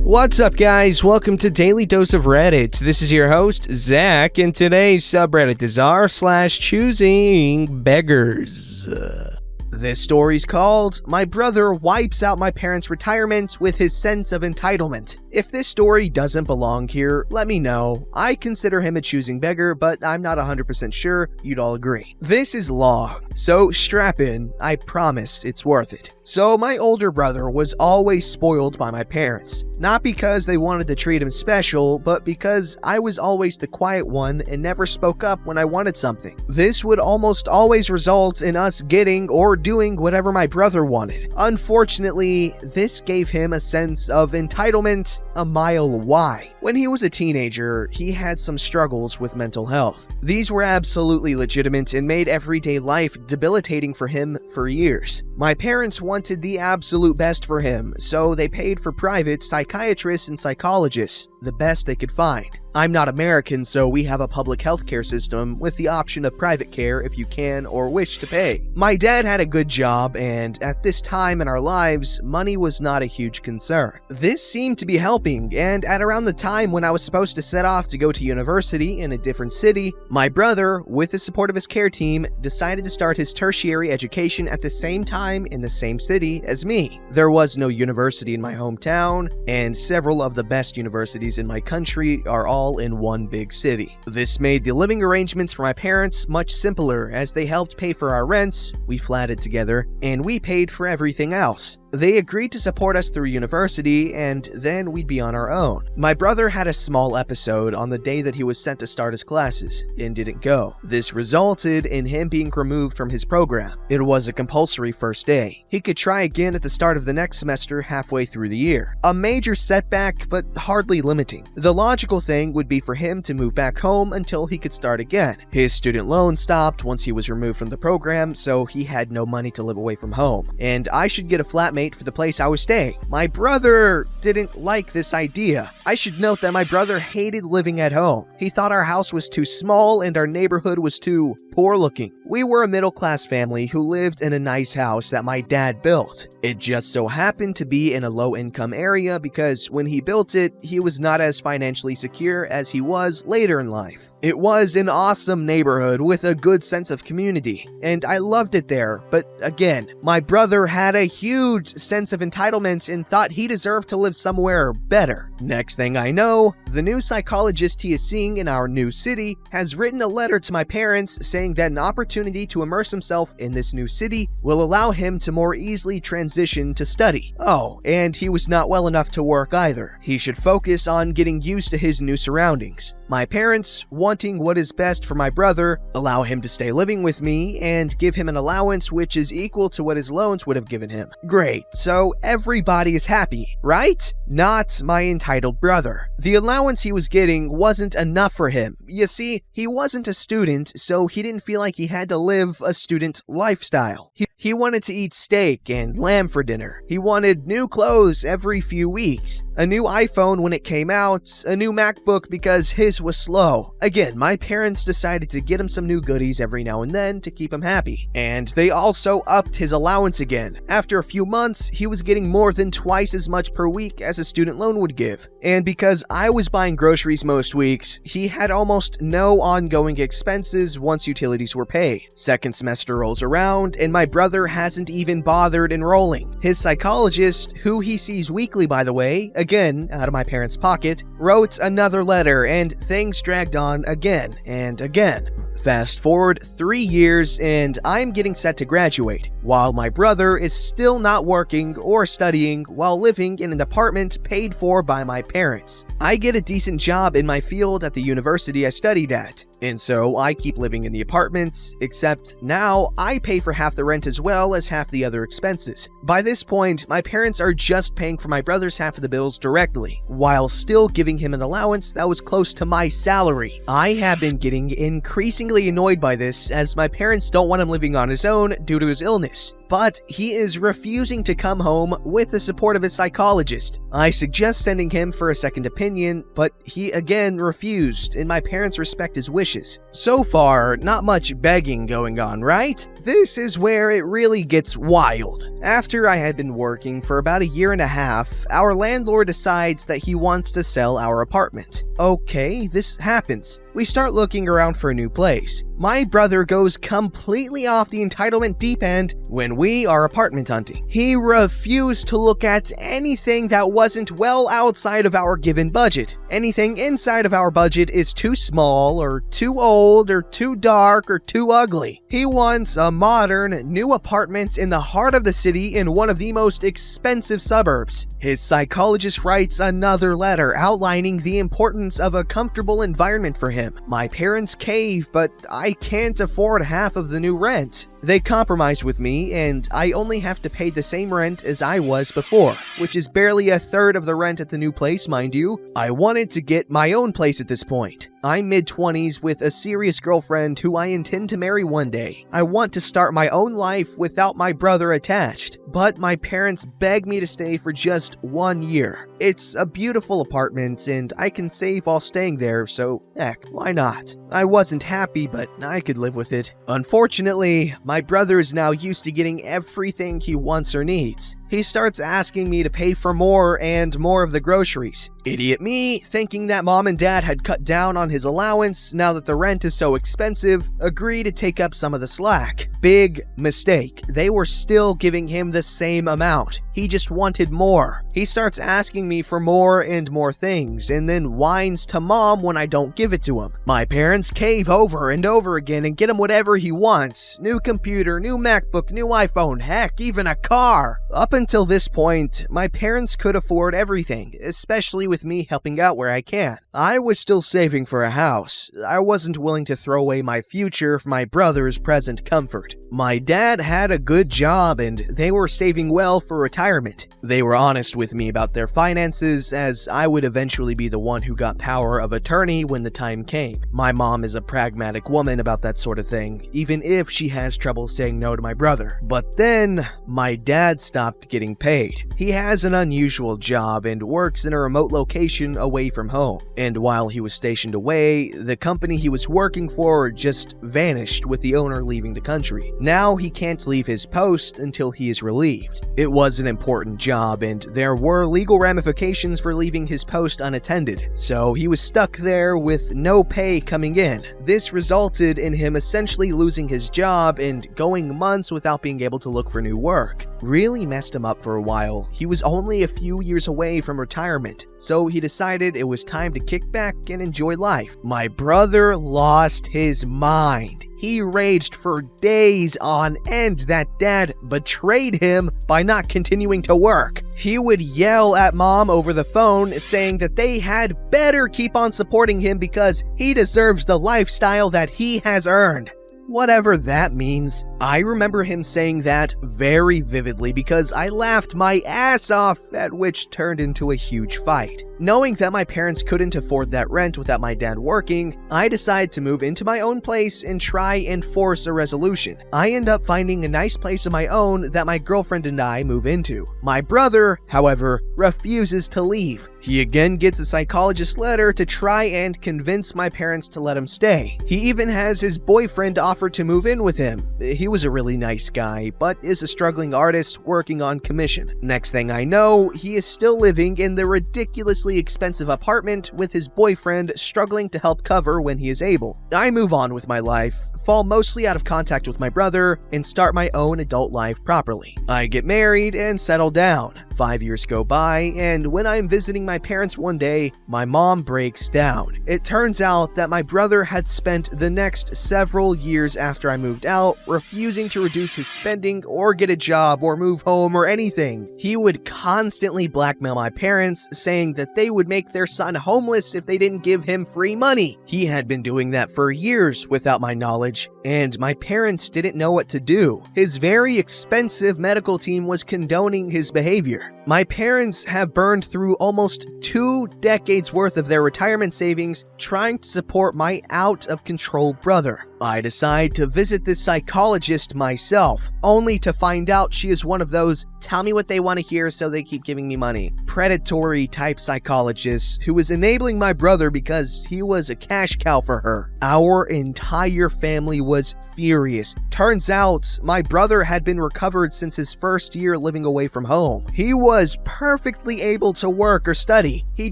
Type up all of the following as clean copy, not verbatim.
What's up, guys? Welcome to Daily Dose of Reddit. This is your host, Zach, and today's subreddit is r/ChoosingBeggars. This story's called, "My Brother Wipes Out My Parents' Retirement with His Sense of Entitlement." If this story doesn't belong here, let me know. I consider him a choosing beggar, but I'm not 100% sure you'd all agree. This is long, so strap in. I promise it's worth it. So my older brother was always spoiled by my parents. Not because they wanted to treat him special, but because I was always the quiet one and never spoke up when I wanted something. This would almost always result in us getting or doing whatever my brother wanted. Unfortunately, this gave him a sense of entitlement a mile wide. When he was a teenager, he had some struggles with mental health. These were absolutely legitimate and made everyday life debilitating for him for years. My parents wanted the absolute best for him, so they paid for private psychiatrists and psychologists, the best they could find. I'm not American, so we have a public healthcare system with the option of private care if you can or wish to pay. My dad had a good job, and at this time in our lives, money was not a huge concern. This seemed to be helping, and at around the time when I was supposed to set off to go to university in a different city, my brother, with the support of his care team, decided to start his tertiary education at the same time in the same city as me. There was no university in my hometown, and several of the best universities in my country are all in one big city. This made the living arrangements for my parents much simpler, as they helped pay for our rents, we flatted together, and we paid for everything else. They agreed to support us through university, and then we'd be on our own. My brother had a small episode on the day that he was sent to start his classes, and didn't go. This resulted in him being removed from his program. It was a compulsory first day. He could try again at the start of the next semester halfway through the year. A major setback, but hardly limiting. The logical thing would be for him to move back home until he could start again. His student loan stopped once he was removed from the program, so he had no money to live away from home, and I should get a flatmate for the place I was staying. My brother didn't like this idea. I should note that my brother hated living at home. He thought our house was too small and our neighborhood was too poor looking. We were a middle-class family who lived in a nice house that my dad built. It just so happened to be in a low-income area because when he built it, he was not as financially secure as he was later in life. It was an awesome neighborhood with a good sense of community, and I loved it there, but again, my brother had a huge sense of entitlement and thought he deserved to live somewhere better. Next thing I know, the new psychologist he is seeing in our new city has written a letter to my parents saying that an opportunity to immerse himself in this new city will allow him to more easily transition to study. Oh, and he was not well enough to work either. He should focus on getting used to his new surroundings. My parents, wanting what is best for my brother, allow him to stay living with me and give him an allowance which is equal to what his loans would have given him. Great, so everybody is happy, right? Not my entitled brother. The allowance he was getting wasn't enough for him. You see, he wasn't a student, so he didn't feel like he had to live a student lifestyle. He wanted to eat steak and lamb for dinner. He wanted new clothes every few weeks, a new iPhone when it came out, a new MacBook because his was slow. Again, my parents decided to get him some new goodies every now and then to keep him happy. And they also upped his allowance again. After a few months, he was getting more than twice as much per week as a student loan would give. And because I was buying groceries most weeks, he had almost no ongoing expenses once utilities were paid. Second semester rolls around, and my brother hasn't even bothered enrolling. His psychologist, who he sees weekly by the way, again out of my parents' pocket, wrote another letter, and things dragged on again and again. Fast forward 3 years and I'm getting set to graduate, while my brother is still not working or studying while living in an apartment paid for by my parents. I get a decent job in my field at the university I studied at, and so I keep living in the apartment, except now I pay for half the rent as well as half the other expenses. By this point, my parents are just paying for my brother's half of the bills directly, while still giving him an allowance that was close to my salary. I have been getting increasingly increasingly annoyed by this as my parents don't want him living on his own due to his illness. But he is refusing to come home with the support of his psychologist. I suggest sending him for a second opinion, but he again refused, and my parents respect his wishes. So far, not much begging going on, right? This is where it really gets wild. After I had been working for about a year and a half, our landlord decides that he wants to sell our apartment. Okay, this happens. We start looking around for a new place. My brother goes completely off the entitlement deep end when we are apartment hunting. He refused to look at anything that wasn't well outside of our given budget. Anything inside of our budget is too small, or too old, or too dark, or too ugly. He wants a modern, new apartment in the heart of the city in one of the most expensive suburbs. His psychologist writes another letter outlining the importance of a comfortable environment for him. My parents cave, but I can't afford half of the new rent. They compromised with me, and I only have to pay the same rent as I was before, which is barely a third of the rent at the new place, mind you. I wanted to get my own place at this point. I'm mid-20s with a serious girlfriend who I intend to marry one day. I want to start my own life without my brother attached, but my parents beg me to stay for just 1 year. It's a beautiful apartment, and I can save while staying there, so heck, why not? I wasn't happy, but I could live with it. Unfortunately, my brother is now used to getting everything he wants or needs. He starts asking me to pay for more and more of the groceries. Idiot me, thinking that mom and dad had cut down on his allowance now that the rent is so expensive, agree to take up some of the slack. Big mistake. They were still giving him the same amount. He just wanted more. He starts asking me for more and more things, and then whines to mom when I don't give it to him. My parents cave over and over again and get him whatever he wants. New computer, new MacBook, new iPhone, heck, even a car. Up until this point, my parents could afford everything, especially with me helping out where I can. I was still saving for a house. I wasn't willing to throw away my future for my brother's present comfort. My dad had a good job and they were saving well for retirement. They were honest with me about their finances, as I would eventually be the one who got power of attorney when the time came. My mom is a pragmatic woman about that sort of thing, even if she has trouble saying no to my brother. But then, my dad stopped getting paid. He has an unusual job and works in a remote location away from home. And while he was stationed away, the company he was working for just vanished with the owner leaving the country. Now he can't leave his post until he is relieved. It was an important job, and there were legal ramifications for leaving his post unattended, so he was stuck there with no pay coming in. This resulted in him essentially losing his job and going months without being able to look for new work. Really messed him up for a while. He was only a few years away from retirement, so he decided it was time to kick back and enjoy life. My brother lost his mind. He raged for days on end that dad betrayed him by not continuing to work. He would yell at mom over the phone, saying that they had better keep on supporting him because he deserves the lifestyle that he has earned. Whatever that means. I remember him saying that very vividly because I laughed my ass off, at which turned into a huge fight. Knowing that my parents couldn't afford that rent without my dad working, I decided to move into my own place and try and force a resolution. I end up finding a nice place of my own that my girlfriend and I move into. My brother, however, refuses to leave. He again gets a psychologist letter to try and convince my parents to let him stay. He even has his boyfriend offer to move in with him. He was a really nice guy, but is a struggling artist working on commission. Next thing I know, he is still living in the ridiculously expensive apartment with his boyfriend struggling to help cover when he is able. I move on with my life, fall mostly out of contact with my brother, and start my own adult life properly. I get married and settle down. 5 years go by, and when I'm visiting my parents one day, my mom breaks down. It turns out that my brother had spent the next several years after I moved out refusing to reduce his spending or get a job or move home or anything. He would constantly blackmail my parents, saying that they would make their son homeless if they didn't give him free money. He had been doing that for years without my knowledge, and my parents didn't know what to do. His very expensive medical team was condoning his behavior. My parents have burned through almost 2 decades worth of their retirement savings trying to support my out-of-control brother. I decide to visit this psychologist myself, only to find out she is one of those tell me what they want to hear so they keep giving me money, predatory type psychologists who was enabling my brother because he was a cash cow for her. Our entire family was furious. Turns out, my brother had been recovered since his first year living away from home. He was perfectly able to work or study. He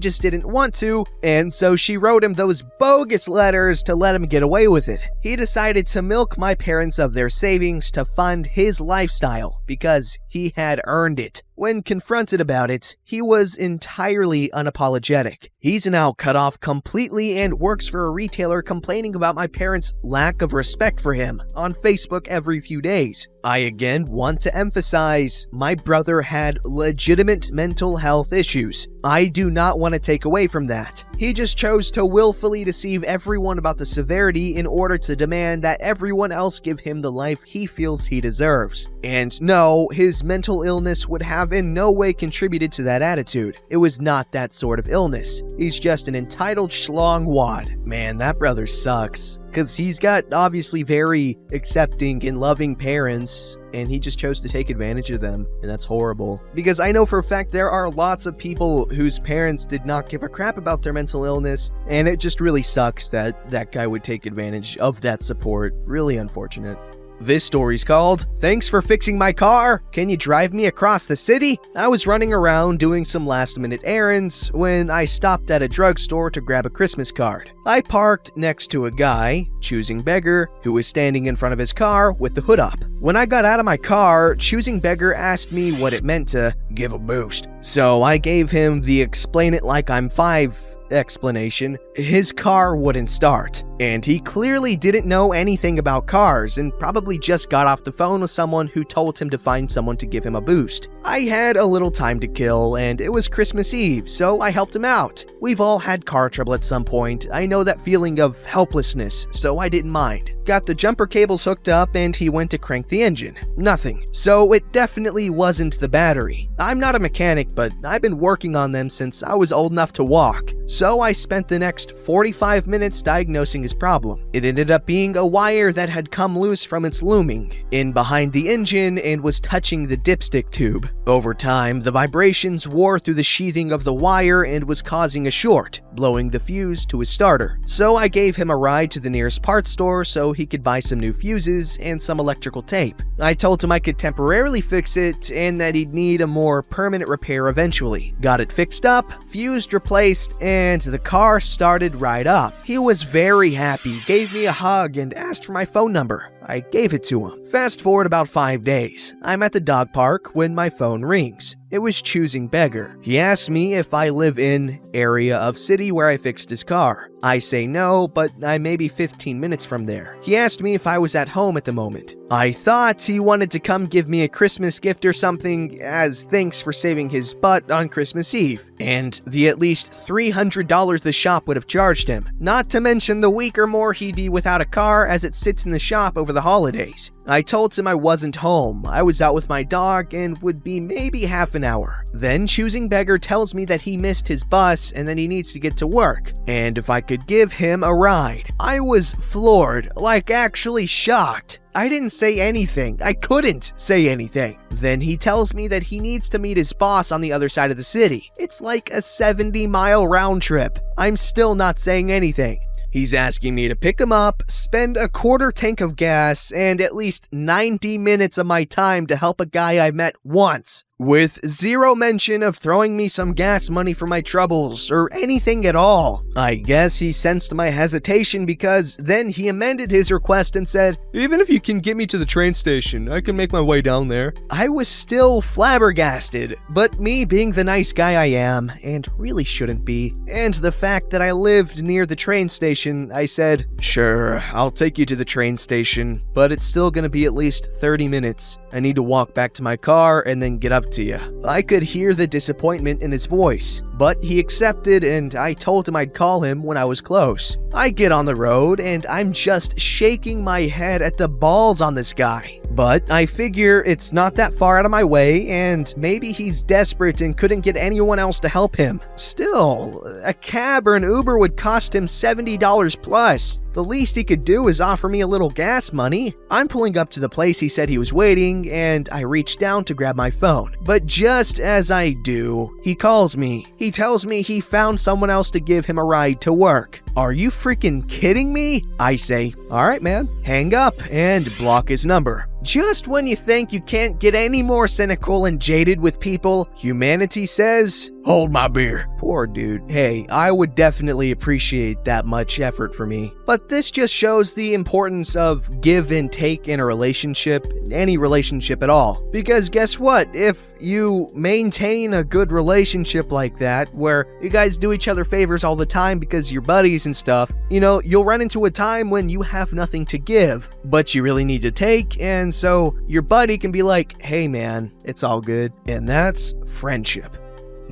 just didn't want to, and so she wrote him those bogus letters to let him get away with it. He decided to milk my parents of their savings to fund his lifestyle because he had earned it. When confronted about it, he was entirely unapologetic. He's now cut off completely and works for a retailer complaining about my parents' lack of respect for him on Facebook every few days. I again want to emphasize, my brother had legitimate mental health issues. I do not want to take away from that. He just chose to willfully deceive everyone about the severity in order to demand that everyone else give him the life he feels he deserves. And no, his mental illness would have in no way contributed to that attitude. It was not that sort of illness. He's just an entitled schlongwad. Man, that brother sucks. Because he's got obviously very accepting and loving parents, and he just chose to take advantage of them, and that's horrible. Because I know for a fact there are lots of people whose parents did not give a crap about their mental illness, and it just really sucks that that guy would take advantage of that support. Really unfortunate. This story's called, "Thanks for fixing my car. Can you drive me across the city?" I was running around doing some last-minute errands when I stopped at a drugstore to grab a Christmas card. I parked next to a guy, Choosing Beggar, who was standing in front of his car with the hood up. When I got out of my car, Choosing Beggar asked me what it meant to give a boost. So I gave him the explain it like I'm 5 explanation. His car wouldn't start, and he clearly didn't know anything about cars and probably just got off the phone with someone who told him to find someone to give him a boost. I had a little time to kill, and it was Christmas Eve, so I helped him out. We've all had car trouble at some point. I know that feeling of helplessness, so I didn't mind. Got the jumper cables hooked up, and he went to crank the engine. Nothing. So it definitely wasn't the battery. I'm not a mechanic, but I've been working on them since I was old enough to walk. So I spent the next 45 minutes diagnosing his problem. It ended up being a wire that had come loose from its looming in behind the engine and was touching the dipstick tube. Over time, the vibrations wore through the sheathing of the wire and was causing a short, blowing the fuse to his starter. So I gave him a ride to the nearest parts store so he could buy some new fuses and some electrical tape. I told him I could temporarily fix it and that he'd need a more permanent repair eventually. Got it fixed up, fused, replaced, and the car started right up. He was very happy, gave me a hug, and asked for my phone number. I gave it to him. Fast forward about 5 days. I'm at the dog park when my phone rings. It was Choosing Beggar. He asked me if I live in area of city where I fixed his car. I say no, but I may be 15 minutes from there. He asked me if I was at home at the moment. I thought he wanted to come give me a Christmas gift or something as thanks for saving his butt on Christmas Eve, and the at least $300 the shop would have charged him. Not to mention the week or more he'd be without a car as it sits in the shop over the holidays. I told him I wasn't home. I was out with my dog and would be maybe half an hour. Then Choosing Beggar tells me that he missed his bus and that he needs to get to work, and if I could give him a ride. I was floored, like actually shocked. I didn't say anything. I couldn't say anything. Then he tells me that he needs to meet his boss on the other side of the city. It's like a 70-mile round trip. I'm still not saying anything. He's asking me to pick him up, spend a quarter tank of gas, and at least 90 minutes of my time to help a guy I met once, with zero mention of throwing me some gas money for my troubles or anything at all. I guess he sensed my hesitation because then he amended his request and said, "Even if you can get me to the train station, I can make my way down there." I was still flabbergasted, but me being the nice guy I am, and really shouldn't be, and the fact that I lived near the train station, I said, "Sure, I'll take you to the train station, but it's still gonna be at least 30 minutes. I need to walk back to my car and then get up talk to you." I could hear the disappointment in his voice, but he accepted and I told him I'd call him when I was close. I get on the road and I'm just shaking my head at the balls on this guy. But I figure it's not that far out of my way and maybe he's desperate and couldn't get anyone else to help him. Still, a cab or an Uber would cost him $70 plus. The least he could do is offer me a little gas money. I'm pulling up to the place he said he was waiting and I reach down to grab my phone. But just as I do, he calls me. He tells me he found someone else to give him a ride to work. Are you freaking kidding me? I say, "All right, man," hang up and block his number. Just when you think you can't get any more cynical and jaded with people, humanity says, "Hold my beer." Poor dude. Hey, I would definitely appreciate that much effort for me. But this just shows the importance of give and take in a relationship, any relationship at all. Because guess what? If you maintain a good relationship like that, where you guys do each other favors all the time because you're buddies and stuff, you'll run into a time when you have nothing to give, but you really need to take, and so your buddy can be like, "Hey man, it's all good." And that's friendship.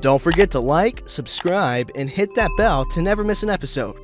Don't forget to like, subscribe, and hit that bell to never miss an episode.